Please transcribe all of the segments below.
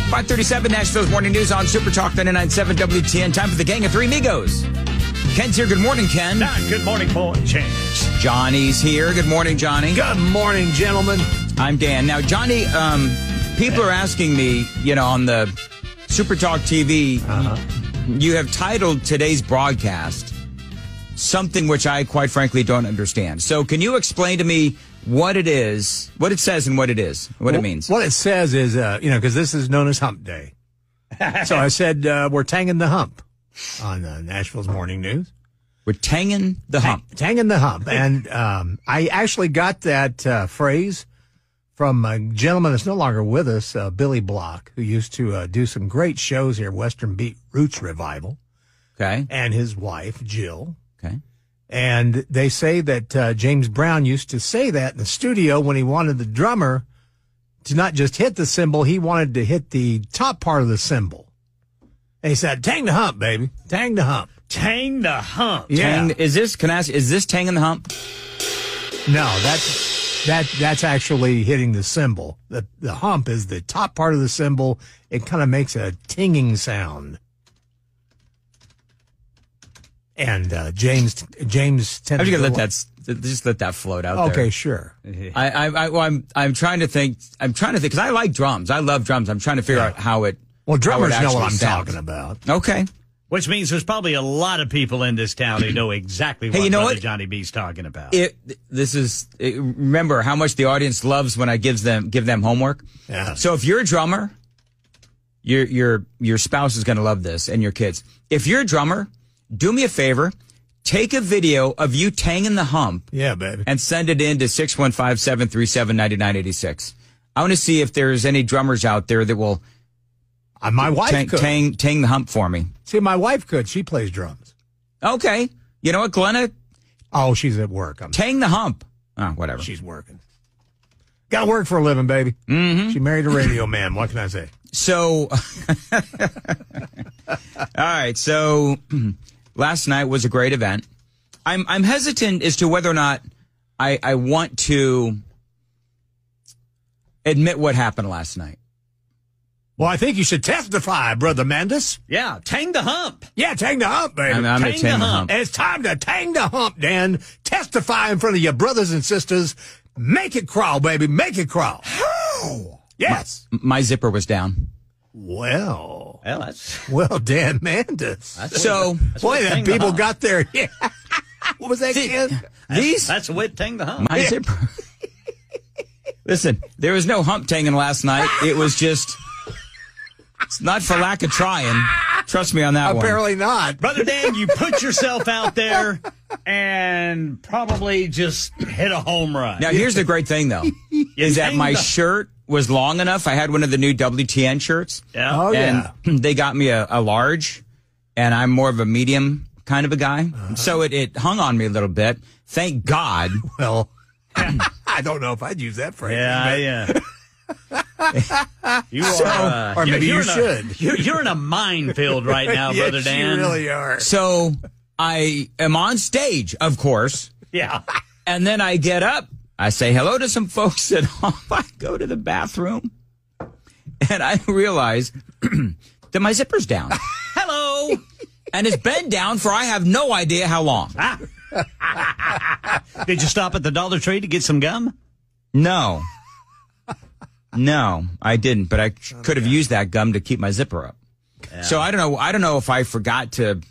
5:37 Nashville's Morning News on Super Talk 99.7 WTN. Time for the gang of three Amigos. Ken's here. Good morning, Ken. Good morning, boy. Chance. Johnny's here. Good morning, Johnny. Good morning, gentlemen. I'm Dan. Now, Johnny, people are asking me, on the Super Talk TV, you have titled today's broadcast something which I quite frankly don't understand. So can you explain to me what it is, what it says and what it is, what it means? What it says is, because this is known as Hump Day. So I said, we're Tangin the Hump on Nashville's Morning News. We're Tangin the Hump. Tangin the Hump. And I actually got that phrase from a gentleman that's no longer with us, Billy Block, who used to do some great shows here, Western Beat Roots Revival. Okay. And his wife, Jill. Okay. And they say that James Brown used to say that in the studio when he wanted the drummer to not just hit the cymbal, he wanted to hit the top part of the cymbal. And he said, "Tang the hump, baby. Tang the hump." Tang the hump. Yeah. Is this Tangin the Hump? No, that's actually hitting the cymbal. The hump is the top part of the cymbal. It kind of makes a tinging sound. And James tends I'm to just let that float out there. Okay, sure. I'm trying to think because I like drums. I love drums. I'm trying to figure out how it. Well, drummers how it know what I'm actually sounds. talking about. Okay. Which means there's probably a lot of people in this town who know exactly what Brother Johnny B's talking about. Remember how much the audience loves when I give them homework. Yeah. So if you're a drummer, your spouse is going to love this, and your kids. If you're a drummer, do me a favor, take a video of you tanging the hump. Yeah, baby. And send it in to 615-737-9986. I want to see if there's any drummers out there that will my wife could. Tang the hump for me. See, my wife could. She plays drums. Okay. You know what, Glenna? Oh, she's at work. Tang the hump. Oh, whatever. She's working. Got to work for a living, baby. Mm-hmm. She married a radio man. What can I say? So, all right. So, last night was a great event. I'm hesitant as to whether or not I want to admit what happened last night. Well, I think you should testify, Brother Mandus. Yeah, tang the hump. Yeah, tang the hump, baby. I'm going to tang the hump. It's time to tang the hump, Dan. Testify in front of your brothers and sisters. Make it crawl, baby. Make it crawl. How? Yes. My zipper was down. Well, that's... Well, Dan Mandus. Boy, that people got there. Yeah. What was that, kid? That's what tang the hump. My zipper. Listen, there was no hump tanging last night. It was just... It's not for lack of trying. Trust me on that one. Apparently not. Brother Dan, you put yourself out there and probably just hit a home run. Now, here's the great thing, though, is that my shirt was long enough. I had one of the new WTN shirts. Yeah. Oh, and they got me a large, and I'm more of a medium kind of a guy. So it hung on me a little bit. Thank God. Well, I don't know if I'd use that phrase. Yeah. You are, or maybe you should. You're in a minefield right now, Yes, Brother Dan. You really are. So I am on stage, of course. Yeah. And then I get up. I say hello to some folks at home. I go to the bathroom. And I realize that my zipper's down. Hello. And it's been down for I have no idea how long. Did you stop at the Dollar Tree to get some gum? No, I didn't, but I could have used that gum to keep my zipper up. Yeah. So I don't know if I forgot to.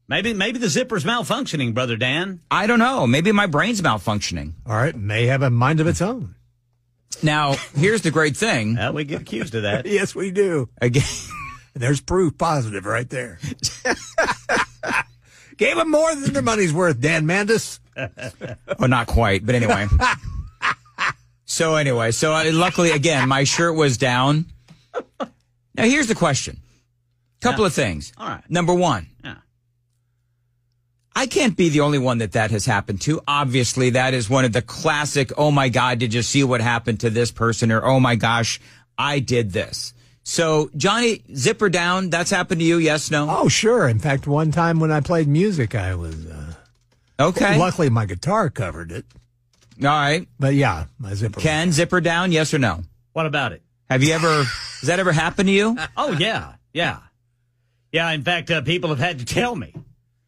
Maybe the zipper's malfunctioning, Brother Dan. I don't know. Maybe my brain's malfunctioning. All right, may have a mind of its own. Now, here's the great thing. We get accused of that. Yes, we do. Again, there's proof positive right there. Gave them more than their money's worth, Dan Mandus. Well, not quite, but anyway. So luckily, again, my shirt was down. Now, here's the question. Couple of things. All right. Number one. Yeah. I can't be the only one that has happened to. Obviously, that is one of the classic, oh, my God, did you see what happened to this person? Or, oh, my gosh, I did this. So, Johnny, zipper down, that's happened to you, yes, no? Oh, sure. In fact, one time when I played music, I was... okay. Luckily, my guitar covered it. right. But yeah, my zipper. Ken, zipper down, yes or no? What about it? Have you ever, has that ever happened to you? Oh, yeah. Yeah, in fact, people have had to tell me.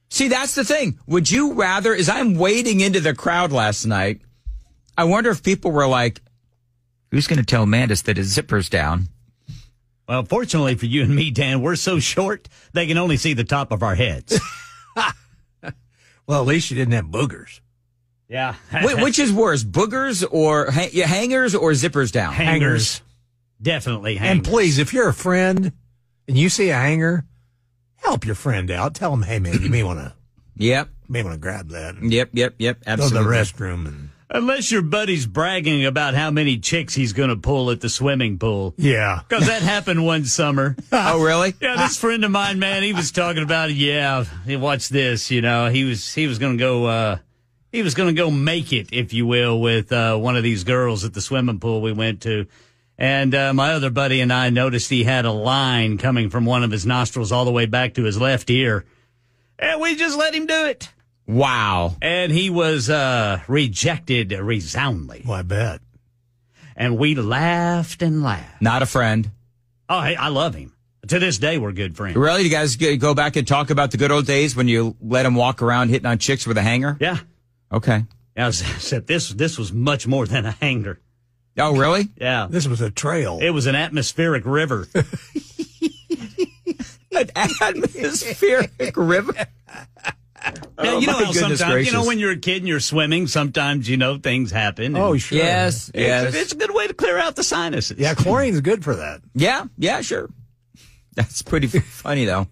See, that's the thing. Would you rather, as I'm wading into the crowd last night, I wonder if people were like, who's going to tell Mandis that his zipper's down? Well, fortunately for you and me, Dan, we're so short, they can only see the top of our heads. Well, at least you didn't have boogers. Yeah. Which is worse, boogers or hangers or zippers down? Hangers. Definitely hangers. And please, if you're a friend and you see a hanger, help your friend out. Tell him, hey, man, you may want to grab that. Yep. Absolutely. Go to the restroom. And unless your buddy's bragging about how many chicks he's going to pull at the swimming pool. Yeah. Because that happened one summer. Oh, really? Yeah, this friend of mine, man, he was talking about it. Yeah, watch this. You know, he was going to go. He was going to go make it, if you will, with one of these girls at the swimming pool we went to. And my other buddy and I noticed he had a line coming from one of his nostrils all the way back to his left ear. And we just let him do it. Wow. And he was rejected resoundingly. well, I bet. And we laughed and laughed. Not a friend. Oh, hey, I love him. To this day, we're good friends. Really? You guys go back and talk about the good old days when you let him walk around hitting on chicks with a hanger? Yeah. Okay. Yeah, except this was much more than a hanger. Oh, really? Yeah. This was a trail. It was an atmospheric river. An atmospheric river? Now, you know my how goodness sometimes, gracious. when you're a kid and you're swimming, sometimes, things happen. Oh, sure. Yes. It's a good way to clear out the sinuses. Yeah, chlorine's good for that. Yeah, sure. That's pretty funny, though.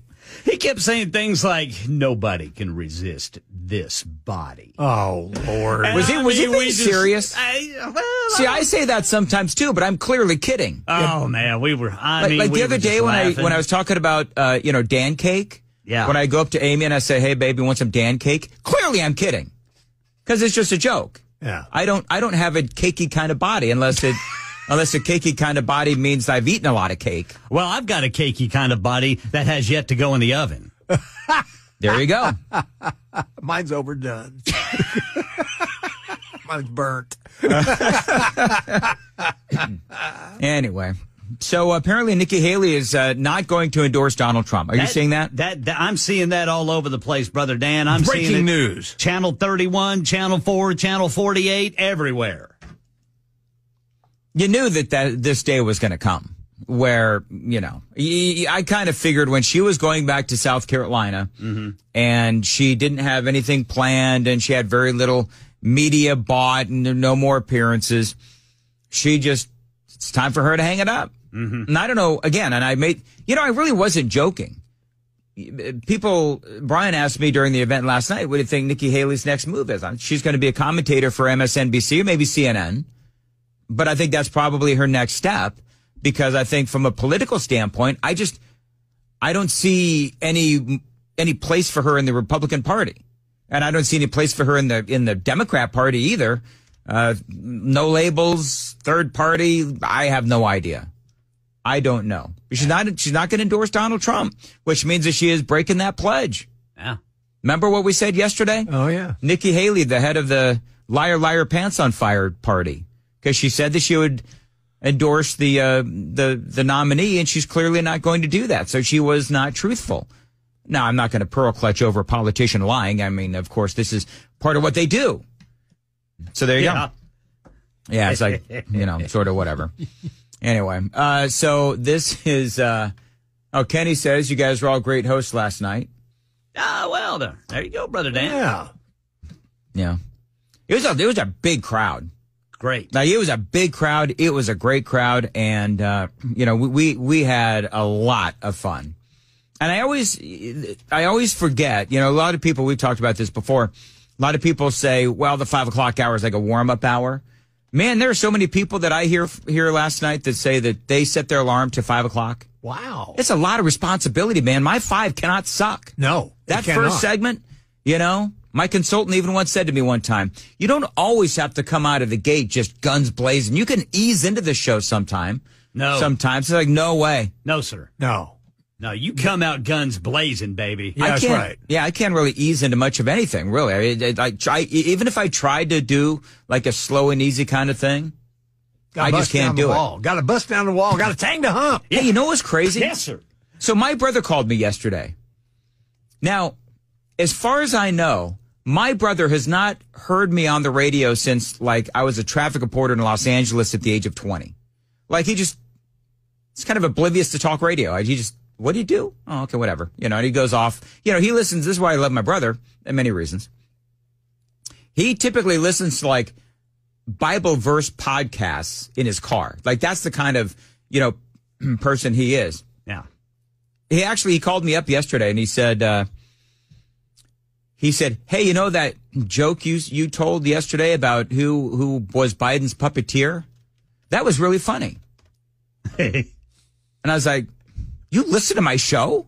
He kept saying things like, nobody can resist this body. Oh, Lord. Was he being serious? See, I I say that sometimes, too, but I'm clearly kidding. Oh, man, we were, Like the other day when I was talking about, Dan cake. Yeah. When I go up to Amy and I say, hey, baby, want some Dan cake? Clearly I'm kidding. Because it's just a joke. Yeah. I don't have a cakey kind of body unless a cakey kind of body means I've eaten a lot of cake. Well, I've got a cakey kind of body that has yet to go in the oven. There you go. Mine's overdone. Mine's burnt. Anyway. So apparently Nikki Haley is not going to endorse Donald Trump. Are you seeing that? I'm seeing that all over the place, Brother Dan. I'm Breaking seeing it. news. Channel 31, Channel 4, Channel 48, everywhere. You knew that this day was going to come where, I kind of figured when she was going back to South Carolina and she didn't have anything planned and she had very little media bought and no more appearances, it's time for her to hang it up. And I don't know, again, and I really wasn't joking. Brian asked me during the event last night, what do you think Nikki Haley's next move is? She's going to be a commentator for MSNBC or maybe CNN. But I think that's probably her next step because I think from a political standpoint, I don't see any place for her in the Republican Party. And I don't see any place for her in the Democrat Party either. No labels, third party. I have no idea. I don't know. She's not going to endorse Donald Trump, which means that she is breaking that pledge. Yeah. Remember what we said yesterday? Oh, yeah. Nikki Haley, the head of the Liar Liar Pants on Fire party, because she said that she would endorse the nominee, and she's clearly not going to do that. So she was not truthful. Now, I'm not going to pearl clutch over a politician lying. I mean, of course, this is part of what they do. So there you go. Yeah, it's like, sort of whatever. Anyway, so this is, Kenny says you guys were all great hosts last night. Well, there you go, Brother Dan. Yeah. Yeah. It was a big crowd. Great. Now, it was a big crowd. It was a great crowd. And, we had a lot of fun. And I always forget, a lot of people, we've talked about this before. A lot of people say, well, the 5 o'clock hour is like a warm-up hour. Man, there are so many people that I hear last night that say that they set their alarm to 5 o'clock. Wow. It's a lot of responsibility, man. My 5 cannot suck. No. That first segment, my consultant even once said to me one time, you don't always have to come out of the gate just guns blazing. You can ease into the show sometime. No. Sometimes. It's like, no way. No, sir. No. No, you come out guns blazing, baby. Yeah, that's right. Yeah, I can't really ease into much of anything, really. I try, even if I tried to do like a slow and easy kind of thing, I just can't do it. Got to bust down the wall. Got to tang the hump. Hey, you know what's crazy? Yes, sir. So my brother called me yesterday. Now, as far as I know, my brother has not heard me on the radio since, like, I was a traffic reporter in Los Angeles at the age of 20. Like, he's kind of oblivious to talk radio. He just, what do you do? Oh, okay, whatever. And he goes off. He listens. This is why I love my brother, and many reasons. He typically listens to, like, Bible verse podcasts in his car. Like, that's the kind of, person he is. Yeah. He called me up yesterday and he said, hey, you know that joke you told yesterday about who was Biden's puppeteer? That was really funny. And I was like, you listen to my show?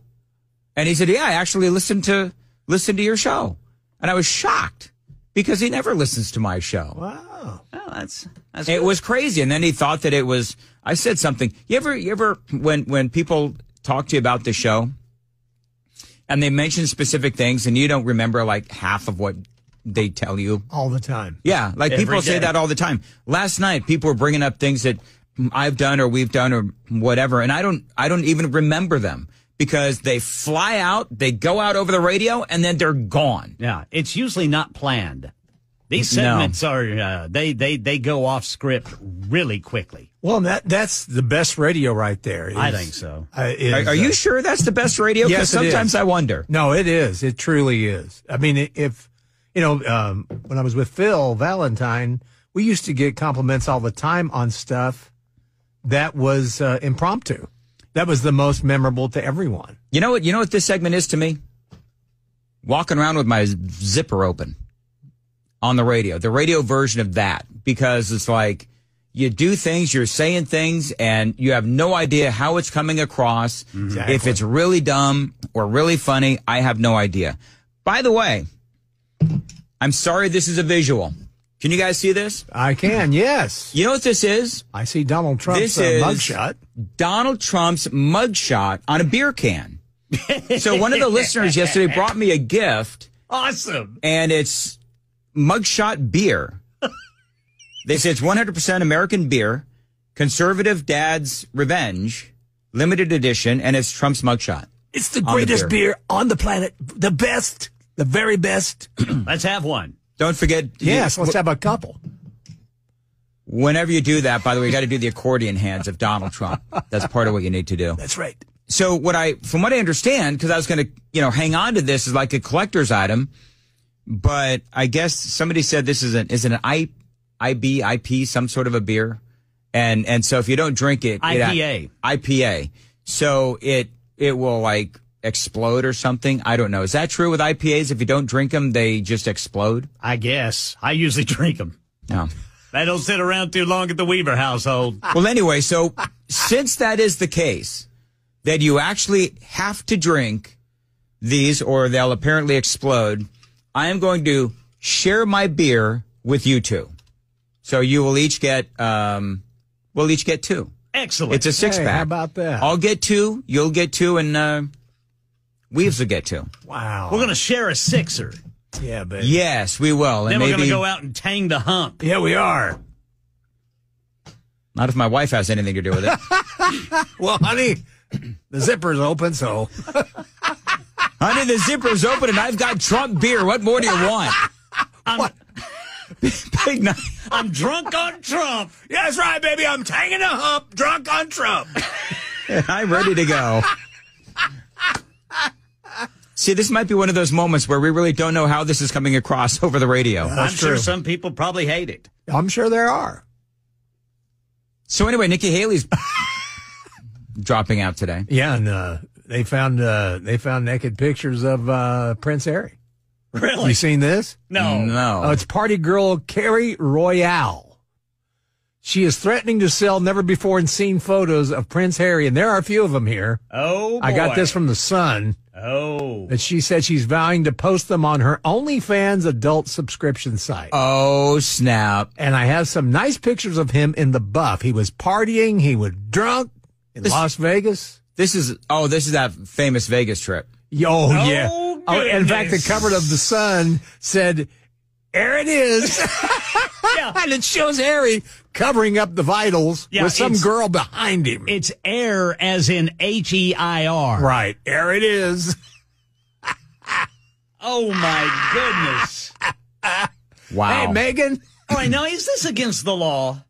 And he said, yeah, I actually listened to your show. And I was shocked because he never listens to my show. Wow. Oh, that's it was crazy. And then he thought that it was, I said something. You ever, when people talk to you about the show and they mention specific things and you don't remember like half of what they tell you? All the time. Yeah. Like people say that all the time. Last night, people were bringing up things that I've done or we've done or whatever. And I don't even remember them because they fly out, they go out over the radio and then they're gone. Yeah. It's usually not planned. These segments are, they go off script really quickly. Well, that's the best radio right there. I think so. Are you sure that's the best radio? Yes, because sometimes I wonder. No, it is. It truly is. I mean, if, when I was with Phil Valentine, we used to get compliments all the time on stuff that was impromptu. That was the most memorable to everyone. You know what this segment is to me? Walking around with my zipper open on the radio version of that, because it's like you do things, you're saying things, and you have no idea how it's coming across. Exactly. If it's really dumb or really funny, I have no idea. By the way, I'm sorry this is a visual. Can you guys see this? I can, yes. You know what this is? I see Donald Trump's mugshot. Donald Trump's mugshot on a beer can. So one of the listeners yesterday brought me a gift. Awesome. And it's mugshot beer. They say it's 100% American beer, conservative dad's revenge, limited edition, and it's Trump's mugshot. It's the greatest beer on the planet. The best. The very best. Let's have one. Don't forget. Let's have a couple. Whenever you do that, by the way, you got to do the accordion hands of Donald Trump. That's part of what you need to do. That's right. So from what I understand, because I was going to, hang on to this as like a collector's item, but I guess somebody said this is an IP, some sort of a beer. And so if you don't drink it, IPA. So it will like explode or something. I don't know. Is that true with IPAs? If you don't drink them, they just explode? I guess. I usually drink them. No. They don't sit around too long at the Weaver household. Well, anyway, so since that is the case, that you actually have to drink these or they'll apparently explode, I am going to share my beer with you two. So you will each get, we'll each get two. Excellent. It's a 6-pack. How about that? I'll get two, you'll get two, and Weaves will get two. Wow. We're going to share a sixer. Yeah, baby. Yes, we will. Then and we're maybe, going to go out and tang the hump. Yeah, we are. Not if my wife has anything to do with it. Well, honey, the zipper's open, so. Honey, the zipper's open, and I've got Trump beer. What more do you want? Big night. I'm drunk on Trump. Yeah, that's right, baby. I'm tanging the hump, drunk on Trump. I'm ready to go. See, this might be one of those moments where we really don't know how this is coming across over the radio. I'm sure some people probably hate it. I'm sure there are. So anyway, Nikki Haley's dropping out today. Yeah, and they found naked pictures of Prince Harry. Really? You seen this? No. Oh, it's party girl Carrie Royale. She is threatening to sell never-before-seen photos of Prince Harry, and there are a few of them here. Oh, boy. I got this from The Sun. Oh. That she said she's vowing to post them on her OnlyFans adult subscription site. Oh, snap. And I have some nice pictures of him in the buff. He was partying. He was drunk in Las Vegas. This is that famous Vegas trip. Oh, yeah. Oh, in fact, the goodness. cover of the Sun said, "There it is." Yeah. And it shows Harry covering up the vitals Yeah, with some it's- girl behind him. It's air as in H-E-I-R. Right. There it is. Oh, my goodness. Wow. Hey, Megan. All right, now, is this against the law?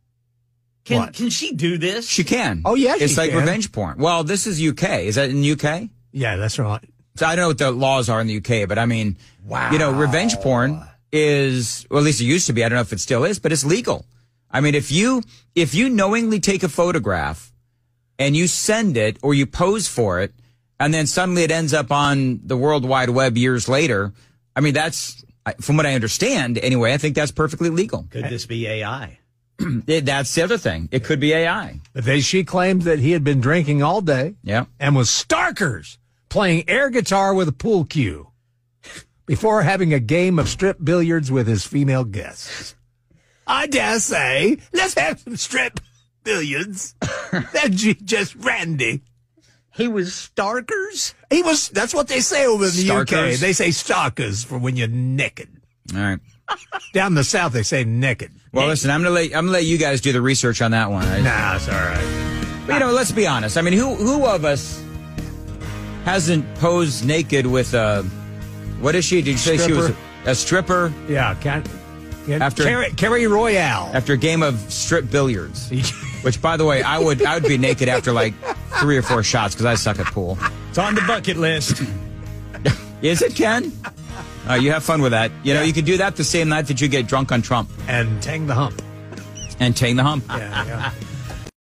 What? Can she do this? She can. Oh, yeah, It's she like can. revenge porn. Well, this is UK. Is that in UK? Yeah, that's right. So I don't know what the laws are in the UK, but I mean, revenge porn is, well, at least it used to be. I don't know if it still is, but it's legal. I mean, if you knowingly take a photograph and you send it or you pose for it, and then suddenly it ends up on the World Wide Web years later, I mean, that's, from what I understand anyway, I think that's perfectly legal. Could this be AI? That's the other thing. It could be AI. But she claimed that he had been drinking all day. Yeah. And was starkers playing air guitar with a pool cue before having a game of strip billiards with his female guests. I dare say, let's have some strip billiards. That's just Randy. He was starkers? That's what they say over in the Starkers? UK. They say starkers for when you're naked. All right. Down in the South, they say naked. Well, listen, I'm gonna let you guys do the research on that one. Nah, it's all right. But, let's be honest. I mean, who of us hasn't posed naked with what is she? Did you say she was a stripper Yeah, After- Carrie Royale. after a game of strip billiards? Which, by the way, I would be naked after like 3 or 4 shots because I suck at pool. It's on the bucket list. Is it, Ken? You have fun with that. You could do that the same night that you get drunk on Trump And Tang the Hump. and Tang the Hump. Yeah, yeah.